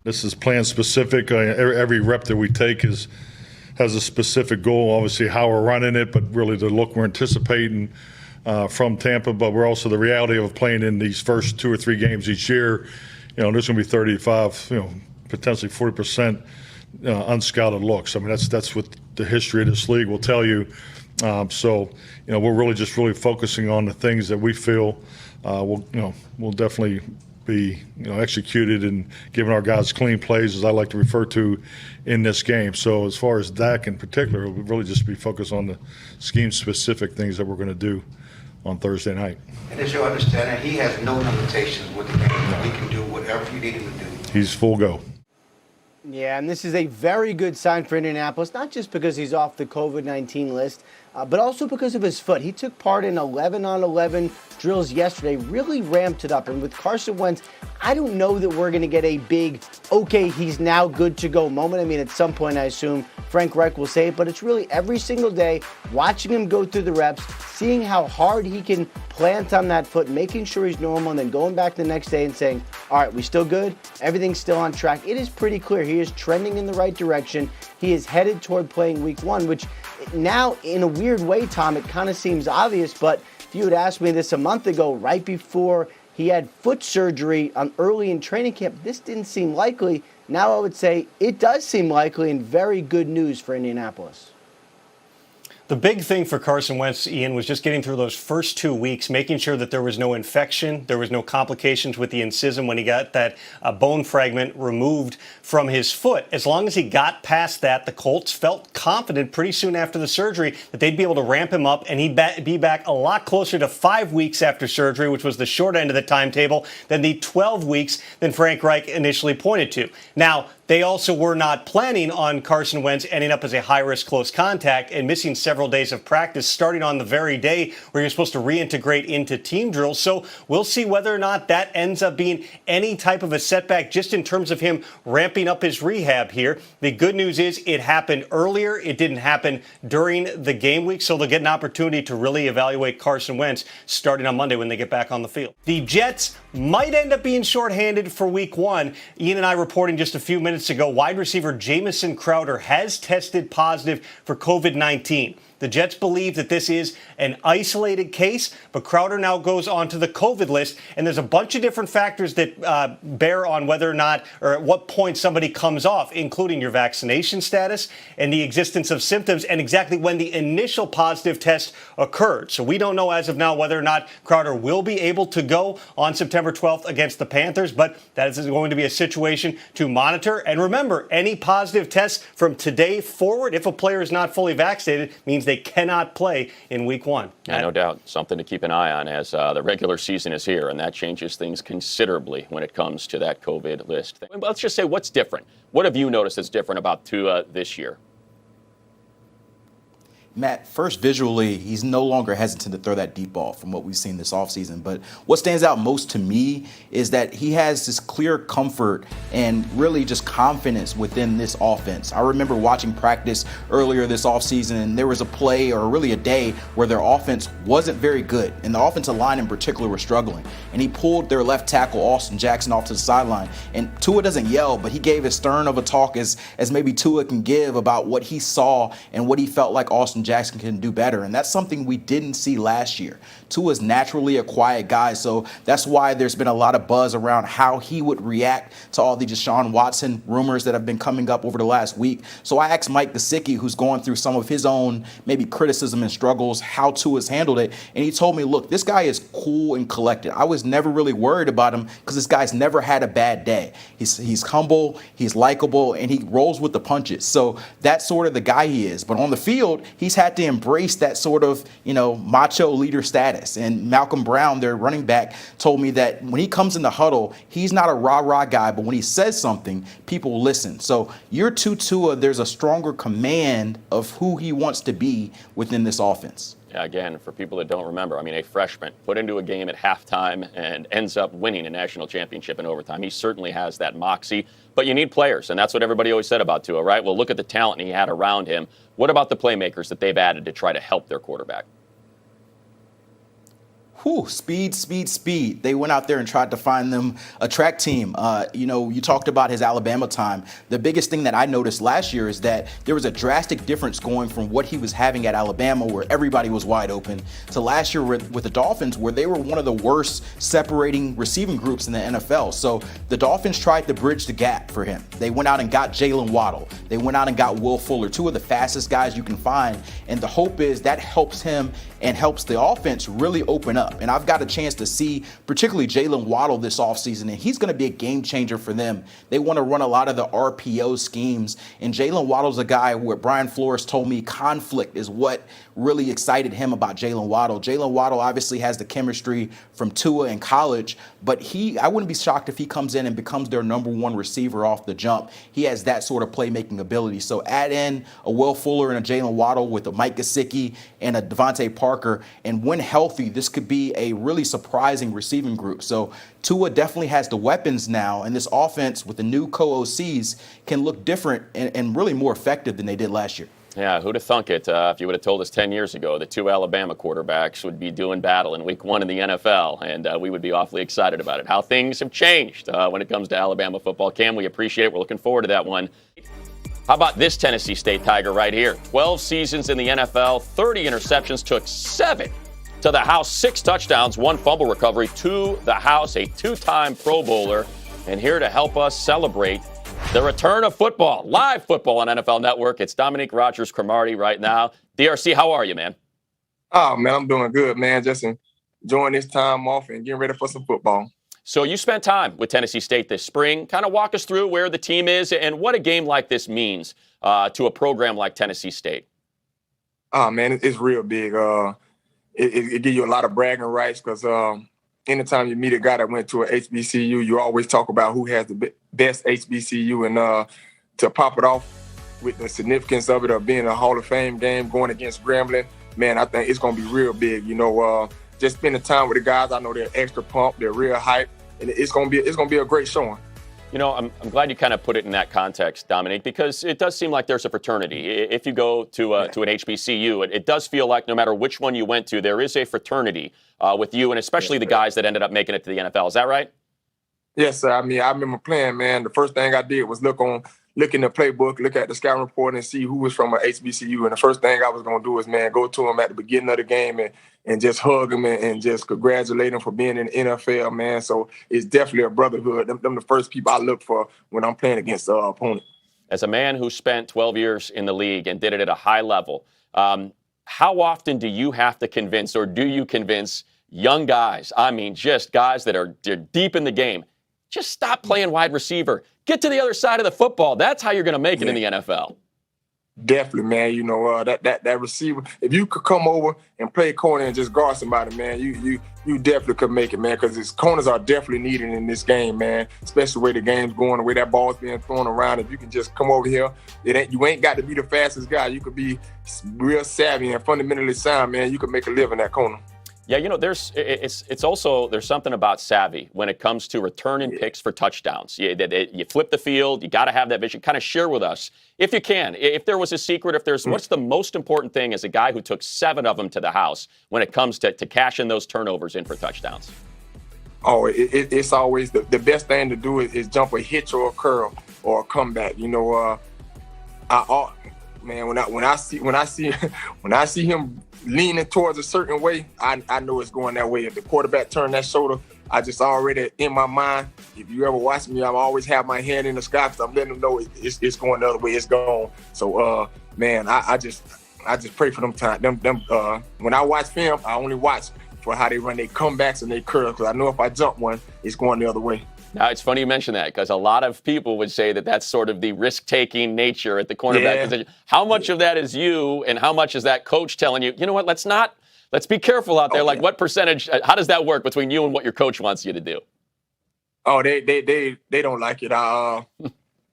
This is plan specific. Every rep that we take has a specific goal. Obviously, how we're running it, but really the look we're anticipating from Tampa. But we're also the reality of playing in these first 2 or 3 games each year. There's going to be 35, potentially 40% unscouted looks. I mean, that's what the history of this league will tell you. So we're really focusing on the things that we feel will definitely be executed and giving our guys clean plays, as I like to refer to, in this game. So as far as Dak in particular, we'll really just be focused on the scheme-specific things that we're going to do on Thursday night. And as your understanding, he has no limitations with the game. He can do whatever you need him to do. He's full go. Yeah, and this is a very good sign for Indianapolis, not just because he's off the COVID-19 list, but also because of his foot. He took part in 11-on-11 drills yesterday, really ramped it up. And with Carson Wentz, I don't know that we're going to get a big, okay, he's now good to go moment. I mean, at some point, I assume Frank Reich will say it, but it's really every single day, watching him go through the reps, seeing how hard he can plant on that foot, making sure he's normal, and then going back the next day and saying, all right, we still good? Everything's still on track. It is pretty clear he is trending in the right direction. He is headed toward playing week 1, which now, in a weird way, Tom, it kind of seems obvious, but if you had asked me this a month ago, right before he had foot surgery early in training camp, this didn't seem likely. Now I would say it does seem likely, and very good news for Indianapolis. The big thing for Carson Wentz, Ian, was just getting through those first 2 weeks, making sure that there was no infection, there was no complications with the incision when he got that bone fragment removed from his foot. As long as he got past that, the Colts felt confident pretty soon after the surgery that they'd be able to ramp him up, and he'd be back a lot closer to 5 weeks after surgery, which was the short end of the timetable, than the 12 weeks that Frank Reich initially pointed to. Now, they also were not planning on Carson Wentz ending up as a high-risk close contact and missing several days of practice, starting on the very day where you're supposed to reintegrate into team drills. So we'll see whether or not that ends up being any type of a setback just in terms of him ramping up his rehab here. The good news is it happened earlier. It didn't happen during the game week, so they'll get an opportunity to really evaluate Carson Wentz starting on Monday when they get back on the field. The Jets might end up being shorthanded for week 1. Ian and I reporting just a few minutes ago, wide receiver Jamison Crowder has tested positive for COVID-19. The Jets believe that this is an isolated case, but Crowder now goes onto the COVID list, and there's a bunch of different factors that bear on whether or not or at what point somebody comes off, including your vaccination status and the existence of symptoms and exactly when the initial positive test occurred. So we don't know as of now whether or not Crowder will be able to go on September 12th against the Panthers, but that is going to be a situation to monitor. And remember, any positive tests from today forward, if a player is not fully vaccinated, means they cannot play in week 1. Yeah, no doubt. Something to keep an eye on as the regular season is here, and that changes things considerably when it comes to that COVID list. Let's just say what's different. What have you noticed that's different about Tua this year? Matt, first visually, he's no longer hesitant to throw that deep ball from what we've seen this offseason. But what stands out most to me is that he has this clear comfort and really just confidence within this offense. I remember watching practice earlier this offseason, and there was a play or really a day where their offense wasn't very good, and the offensive line in particular were struggling. And he pulled their left tackle, Austin Jackson, off to the sideline. And Tua doesn't yell, but he gave as stern of a talk as maybe Tua can give about what he saw and what he felt like Austin Jackson can do better. And that's something we didn't see last year. Tua's naturally a quiet guy, so that's why there's been a lot of buzz around how he would react to all the Deshaun Watson rumors that have been coming up over the last week. So I asked Mike Gesicki, who's going through some of his own maybe criticism and struggles, how Tua's handled it. And he told me, look, this guy is cool and collected. I was never really worried about him because this guy's never had a bad day. He's humble, he's likable, and he rolls with the punches. So that's sort of the guy he is. But on the field, he's had to embrace that sort of, macho leader status. And Malcolm Brown, their running back, told me that when he comes in the huddle, he's not a rah-rah guy, but when he says something, people listen. So year 2 Tua, there's a stronger command of who he wants to be within this offense. Yeah, again, for people that don't remember, a freshman put into a game at halftime and ends up winning a national championship in overtime. He certainly has that moxie, but you need players, and that's what everybody always said about Tua, right? Well, look at the talent he had around him. What about the playmakers that they've added to try to help their quarterback? Speed. They went out there and tried to find them a track team. You talked about his Alabama time. The biggest thing that I noticed last year is that there was a drastic difference going from what he was having at Alabama, where everybody was wide open, to last year with the Dolphins, where they were one of the worst separating receiving groups in the NFL. So the Dolphins tried to bridge the gap for him. They went out and got Jaylen Waddle. They went out and got Will Fuller, two of the fastest guys you can find. And the hope is that helps him and helps the offense really open up. And I've got a chance to see particularly Jaylen Waddle this offseason, and he's going to be a game changer for them. They want to run a lot of the RPO schemes, and Jaylen Waddle's a guy where Brian Flores told me conflict is what really excited him about Jaylen Waddle. Jaylen Waddle obviously has the chemistry from Tua in college, but I wouldn't be shocked if he comes in and becomes their number one receiver off the jump. He has that sort of playmaking ability. So add in a Will Fuller and a Jaylen Waddle with a Mike Gesicki and a Devontae Parker, and when healthy, this could be a really surprising receiving group. So Tua definitely has the weapons now, and this offense with the new co-OCs can look different and really more effective than they did last year. Yeah, who'd have thunk it if you would have told us 10 years ago that two Alabama quarterbacks would be doing battle in week 1 in the NFL, and we would be awfully excited about it. How things have changed when it comes to Alabama football. Cam, we appreciate it. We're looking forward to that one. How about this Tennessee State Tiger right here? 12 seasons in the NFL, 30 interceptions, took 7 to the house, 6 touchdowns, 1 fumble recovery to the house, a 2-time Pro Bowler. And here to help us celebrate the return of football, live football on NFL Network, it's Dominique Rodgers-Cromartie right now. DRC, how are you, man? Oh, man, I'm doing good, man. Just enjoying this time off and getting ready for some football. So you spent time with Tennessee State this spring. Kind of walk us through where the team is and what a game like this means to a program like Tennessee State. Oh, man, it's real big. It gives you a lot of bragging rights because anytime you meet a guy that went to an HBCU, you always talk about who has the best HBCU. And to pop it off with the significance of it, of being a Hall of Fame game going against Grambling, man, I think it's going to be real big. Just spending time with the guys, I know they're extra pumped, they're real hyped, and it's going to be a great showing. I'm glad you kind of put it in that context, Dominique, because it does seem like there's a fraternity. If you go to an HBCU, it does feel like no matter which one you went to, there is a fraternity with you, and especially the guys that ended up making it to the NFL. Is that right? Yes, sir. I mean, I remember playing, man. The first thing I did was look in the playbook, look at the scouting report, and see who was from an HBCU. And the first thing I was going to do is, man, go to them at the beginning of the game and just hug them and just congratulate them for being in the NFL, man. So it's definitely a brotherhood. Them the first people I look for when I'm playing against the opponent. As a man who spent 12 years in the league and did it at a high level, how often do you have to convince, or do you convince young guys, I mean just guys that are deep in the game, just stop playing wide receiver. Get to the other side of the football. That's how you're going to make it in the NFL. Definitely, man. That receiver, if you could come over and play corner and just guard somebody, man, you definitely could make it, man, because his corners are definitely needed in this game, man, especially the way the game's going, the way that ball's being thrown around. If you can just come over here, you ain't got to be the fastest guy. You could be real savvy and fundamentally sound, man. You could make a living that corner. Yeah, there's something about savvy when it comes to returning picks for touchdowns. You flip the field, you got to have that vision. Kind of share with us, if you can, if there was a secret, what's the most important thing as a guy who took 7 of them to the house when it comes to cashing those turnovers in for touchdowns? Oh, it's always the best thing to do is jump a hitch or a curl or a comeback. When I see him leaning towards a certain way, I know it's going that way. If the quarterback turned that shoulder, I just already in my mind. If you ever watch me, I always have my hand in the sky because I'm letting them know it's going the other way. It's gone. So, man, I just pray for them time. When I watch film, I only watch for how they run their comebacks and their curls because I know if I jump one, it's going the other way. Now, it's funny you mention that because a lot of people would say that that's sort of the risk-taking nature at the cornerback position. How much of that is you and how much is that coach telling you, you know what, let's be careful out there. What percentage, how does that work between you and what your coach wants you to do? Oh, they don't like it.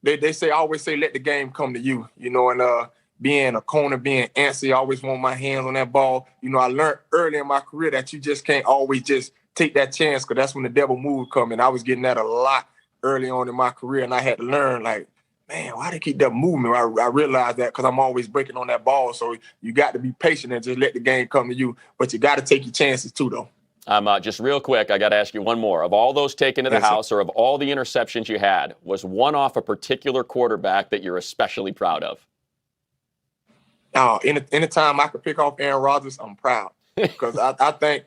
They always say, let the game come to you, and being a corner, being antsy, I always want my hands on that ball. I learned early in my career that you just can't always just take that chance because that's when the devil move come. And I was getting that a lot early on in my career, and I had to learn, man, why they keep that movement? I realized that because I'm always breaking on that ball. So you got to be patient and just let the game come to you. But you got to take your chances too, though. Just real quick, I got to ask you one more. Of all those taken to the house, or of all the interceptions you had, was one off a particular quarterback that you're especially proud of? Anytime I could pick off Aaron Rodgers, I'm proud. Because I think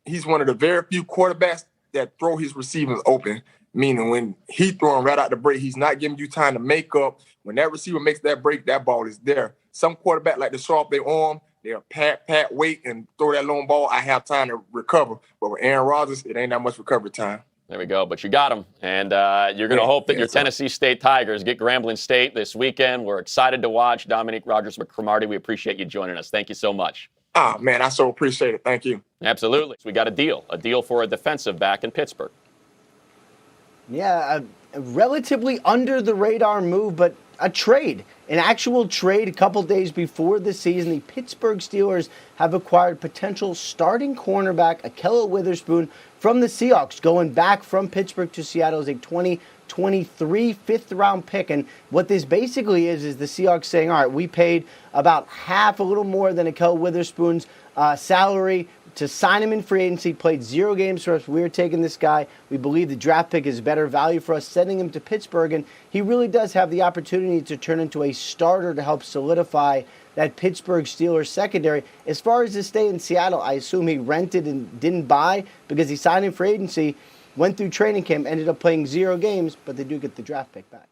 he's one of the very few quarterbacks that throw his receivers open. Meaning when he throwing right out the break, he's not giving you time to make up. When that receiver makes that break, that ball is there. Some quarterback like to show off their arm. They'll pat, wait, and throw that long ball. I have time to recover. But with Aaron Rodgers, it ain't that much recovery time. There we go. But you got him. And you're going to hope that your Tennessee State Tigers get Grambling State this weekend. We're excited to watch. Dominique Rodgers-Cromartie, we appreciate you joining us. Thank you so much. Man, I so appreciate it. Thank you. Absolutely. We got a deal for a defensive back in Pittsburgh. Yeah, a relatively under-the-radar move, but a trade. An actual trade a couple days before the season. The Pittsburgh Steelers have acquired potential starting cornerback Ahkello Witherspoon from the Seahawks, going back from Pittsburgh to Seattle as a 2023 fifth-round pick. And what this basically is the Seahawks saying, all right, we paid about half, a little more than Ahkello Witherspoon's salary to sign him in free agency, played 0 games for us. We're taking this guy. We believe the draft pick is better value for us, sending him to Pittsburgh. And he really does have the opportunity to turn into a starter to help solidify that Pittsburgh Steelers secondary. As far as his stay in Seattle, I assume he rented and didn't buy because he signed in free agency, went through training camp, ended up playing 0 games, but they do get the draft pick back.